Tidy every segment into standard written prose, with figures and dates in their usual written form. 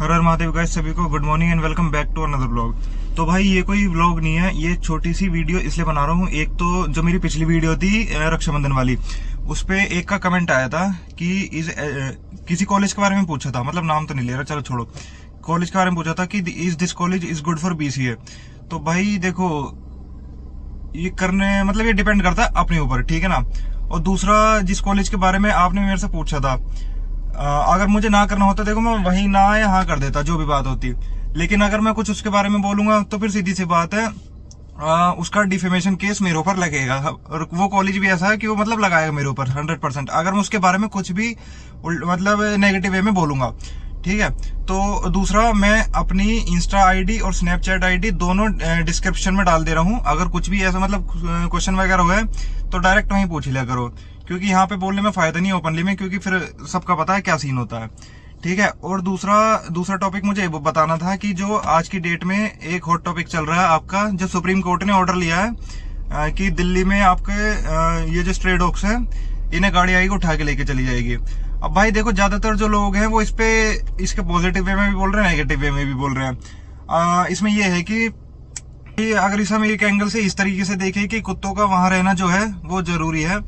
हर हर Mahadev guys, सभी को good morning and welcome back to another blog. तो भाई ये कोई व्लॉग नहीं है, ये छोटी सी वीडियो इसलिए बना रहा हूँ। एक तो जो मेरी पिछली वीडियो थी रक्षाबंधन वाली, उस पे एक का कमेंट आया था कि किसी कॉलेज के बारे में पूछा था, मतलब नाम तो नहीं ले रहा, चलो छोड़ो। कॉलेज के बारे में पूछा था कि is this college is good for BCA। तो भाई देखो, ये करने मतलब ये डिपेंड करता है अपने ऊपर, ठीक है ना। और दूसरा, जिस कॉलेज के बारे में आपने मेरे से पूछा था, अगर मुझे ना करना होता, देखो मैं वही ना या हाँ कर देता, जो भी बात होती। लेकिन अगर मैं कुछ उसके बारे में बोलूंगा तो फिर सीधी सी बात है, उसका डिफेमेशन केस मेरे ऊपर लगेगा। और वो कॉलेज भी ऐसा है कि वो मतलब लगाएगा मेरे ऊपर 100% अगर मैं उसके बारे में कुछ भी मतलब नेगेटिव वे में बोलूंगा, ठीक है। तो दूसरा, मैं अपनी इंस्टा आईडी और स्नैपचैट आईडी दोनों डिस्क्रिप्शन में डाल दे रहा हूँ। अगर कुछ भी ऐसा मतलब क्वेश्चन वगैरह हुआ है तो डायरेक्ट वहीं पूछ लिया करो, क्योंकि यहाँ पे बोलने में फायदा नहीं है ओपनली में, क्योंकि फिर सबका पता है क्या सीन होता है, ठीक है। और दूसरा टॉपिक मुझे बताना था कि जो आज की डेट में एक हॉट टॉपिक चल रहा है आपका, जो सुप्रीम कोर्ट ने ऑर्डर लिया है कि दिल्ली में आपके ये जो स्ट्रे डॉग्स है, इन्हें गाड़ी आएगी उठा के लेके चली जाएगी। अब भाई देखो, ज्यादातर जो लोग हैं वो इसके पॉजिटिव वे में भी बोल रहे हैं, नेगेटिव वे में भी बोल रहे हैं। इसमें ये है कि अगर इस हम एक एंगल से इस तरीके से देखें कि कुत्तों का वहां रहना जो है वो जरूरी है,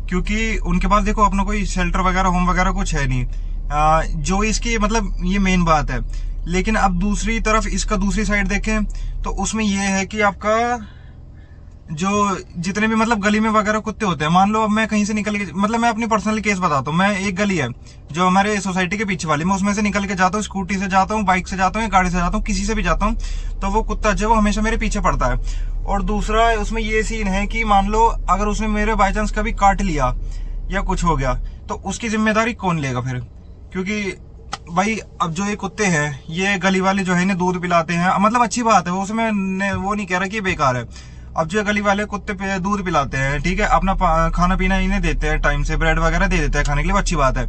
क्योंकि उनके पास देखो अपना कोई शेल्टर वगैरह, होम वगैरह कुछ है नहीं, जो इसकी मतलब ये मेन बात है। लेकिन अब दूसरी तरफ इसका दूसरी साइड देखें तो उसमें ये है कि आपका जो जितने भी मतलब गली में वगैरह कुत्ते होते हैं, मान लो अब मैं कहीं से निकल के, मतलब मैं अपनी पर्सनल केस बताता हूँ। मैं एक गली है जो हमारे सोसाइटी के पीछे वाली, मैं उसमें से निकल के जाता हूँ, स्कूटी से जाता हूँ, बाइक से जाता हूँ या गाड़ी से जाता हूँ, किसी से भी जाता हूँ, तो वो कुत्ता जो है वो हमेशा मेरे पीछे पड़ता है। और दूसरा, उसमें ये सीन है कि मान लो अगर उसने मेरे बाई चांस कभी काट लिया या कुछ हो गया तो उसकी जिम्मेदारी कौन लेगा फिर? क्योंकि भाई अब जो ये कुत्ते हैं, ये गली वाले जो है इन्हें दूध पिलाते हैं, मतलब अच्छी बात है, उसमें वो नहीं कह रहा कि बेकार है। अब जो गली वाले कुत्ते पे दूध पिलाते हैं, ठीक है, अपना खाना पीना इन्हें देते हैं, टाइम से ब्रेड वगैरह दे देते हैं खाने के लिए, वो अच्छी बात है।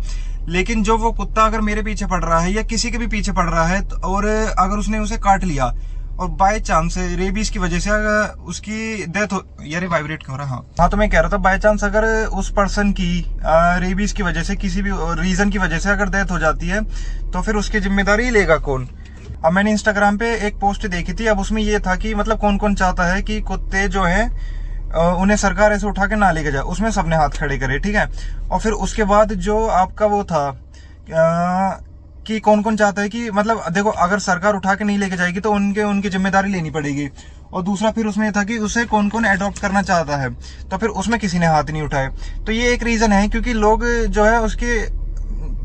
लेकिन जो वो कुत्ता अगर मेरे पीछे पड़ रहा है या किसी के भी पीछे पड़ रहा है और अगर उसने उसे काट लिया और बाय चांस रेबीज की वजह से अगर उसकी डेथ हो, यार वाइब्रेट क्यों रहा? हाँ, तो मैं कह रहा था बाय चांस अगर उस पर्सन की रेबीज की वजह से, किसी भी रीजन की वजह से अगर डेथ हो जाती है तो फिर उसकी जिम्मेदारी लेगा कौन? अब मैंने इंस्टाग्राम पे एक पोस्ट देखी थी, अब उसमें ये था कि मतलब कौन कौन चाहता है कि कुत्ते जो है उन्हें सरकार ऐसे उठा के ना लेके जाए, उसमें सबने हाथ खड़े करे, ठीक है। और फिर उसके बाद जो आपका वो था कि कौन कौन चाहता है कि मतलब देखो, अगर सरकार उठा के नहीं लेके जाएगी तो उनकी जिम्मेदारी लेनी पड़ेगी। और दूसरा फिर उसमें था कि उसे कौन कौन एडॉप्ट करना चाहता है, तो फिर उसमें किसी ने हाथ नहीं उठाए। तो ये एक रीजन है, क्योंकि लोग जो है उसके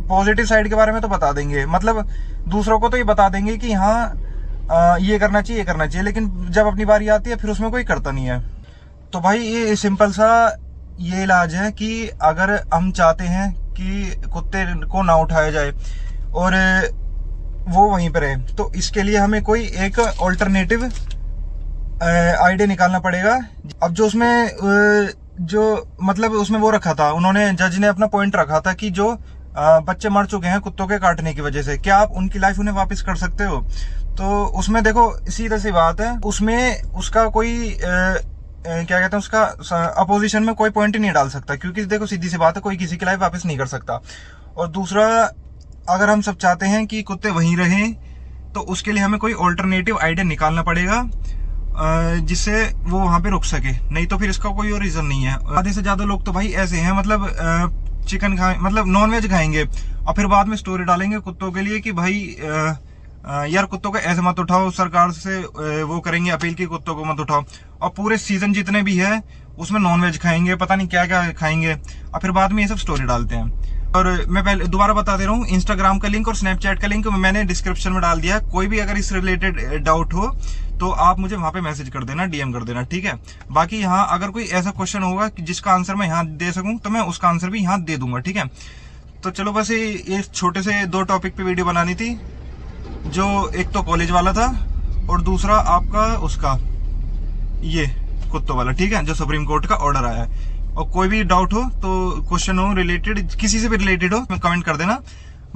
पॉजिटिव साइड के बारे में तो बता देंगे, मतलब दूसरों को तो ये बता देंगे कि हाँ ये करना चाहिए, ये करना चाहिए, लेकिन जब अपनी बारी आती है फिर उसमें कोई करता नहीं है। तो भाई ये सिंपल सा ये इलाज है कि अगर हम चाहते हैं कि कुत्ते को ना उठाया जाए और वो वहीं पर है, तो इसके लिए हमें कोई एक ऑल्टरनेटिव आइडिया निकालना पड़ेगा। अब जो उसमें जो मतलब उसमें वो रखा था, उन्होंने जज ने अपना पॉइंट रखा था कि जो बच्चे मर चुके हैं कुत्तों के काटने की वजह से, क्या आप उनकी लाइफ उन्हें वापस कर सकते हो? तो उसमें देखो सीधी सी बात है, उसमें उसका कोई क्या कहते हैं, उसका अपोजिशन में कोई पॉइंट ही नहीं डाल सकता, क्योंकि देखो सीधी सी बात है, कोई किसी की लाइफ वापस नहीं कर सकता। और दूसरा, अगर हम सब चाहते हैं कि कुत्ते वहीं रहें तो उसके लिए हमें कोई ऑल्टरनेटिव आइडिया निकालना पड़ेगा जिससे वो वहां पे रुक सके, नहीं तो फिर इसका कोई और रीजन नहीं है। आधे से ज्यादा लोग तो भाई ऐसे हैं, मतलब चिकन खाए, मतलब नॉनवेज खाएंगे और फिर बाद में स्टोरी डालेंगे कुत्तों के लिए कि भाई यार कुत्तों को ऐसे मत उठाओ, सरकार से वो करेंगे अपील की कुत्तों को मत उठाओ, और पूरे सीजन जितने भी है उसमें नॉनवेज खाएंगे, पता नहीं क्या क्या खाएंगे, और फिर बाद में ये सब स्टोरी डालते हैं। और मैं पहले दोबारा बता दे रहा हूँ, इंस्टाग्राम का लिंक और स्नैपचैट का लिंक मैंने डिस्क्रिप्शन में डाल दिया है। कोई भी अगर इस रिलेटेड डाउट हो तो आप मुझे वहां पे मैसेज कर देना, DM कर देना, ठीक है। बाकी यहाँ अगर कोई ऐसा क्वेश्चन होगा कि जिसका आंसर मैं यहाँ दे सकूं तो मैं उसका आंसर भी यहाँ दे दूंगा, ठीक है। तो चलो, बस ये छोटे से 2 टॉपिक पे वीडियो बनानी थी, जो एक तो कॉलेज वाला था और दूसरा आपका उसका ये कुत्तों वाला, ठीक है, जो सुप्रीम कोर्ट का ऑर्डर आया है। और कोई भी डाउट हो तो क्वेश्चन हो रिलेटेड, किसी से भी रिलेटेड हो, कमेंट कर देना,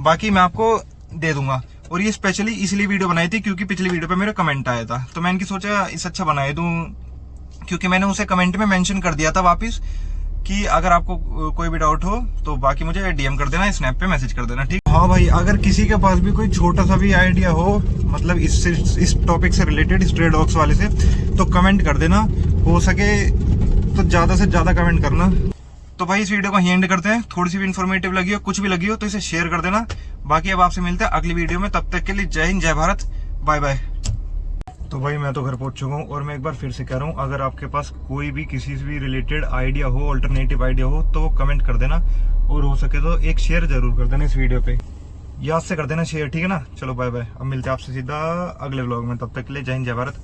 बाकी मैं आपको दे दूंगा। और ये स्पेशली इसलिए वीडियो बनाई थी क्योंकि पिछली वीडियो पे मेरा कमेंट आया था, तो मैं इनकी सोचा इस अच्छा बनाए दूं, क्योंकि मैंने उसे कमेंट में मेंशन कर दिया था वापस कि अगर आपको कोई भी डाउट हो तो बाकी मुझे DM कर देना, स्नैप पे मैसेज कर देना, ठीक। हाँ भाई, अगर किसी के पास भी कोई छोटा सा भी आइडिया हो, मतलब इस टॉपिक से रिलेटेड, स्ट्रे डॉग्स वाले से, तो कमेंट कर देना। हो सके तो ज़्यादा से ज़्यादा कमेंट करना। तो भाई इस वीडियो को यहीं एंड करते हैं। थोड़ी सी भी इन्फॉर्मेटिव लगी हो, कुछ भी लगी हो, तो इसे शेयर कर देना। बाकी अब आपसे मिलते हैं अगली वीडियो में। तब तक के लिए जय हिंद, जय भारत, बाय बाय। तो भाई मैं तो घर पहुंच चुका हूँ, और मैं एक बार फिर से कह रहा हूँ, अगर आपके पास कोई भी किसी से भी रिलेटेड आइडिया हो, अल्टरनेटिव आइडिया हो, तो वो कमेंट कर देना, और हो सके तो एक शेयर जरूर कर देना इस वीडियो पे। याद से कर देना शेयर, ठीक है ना। चलो बाय बाय। अब मिलते हैं आपसे सीधा अगले व्लॉग में। तब तक के लिए जय हिंद, जय भारत।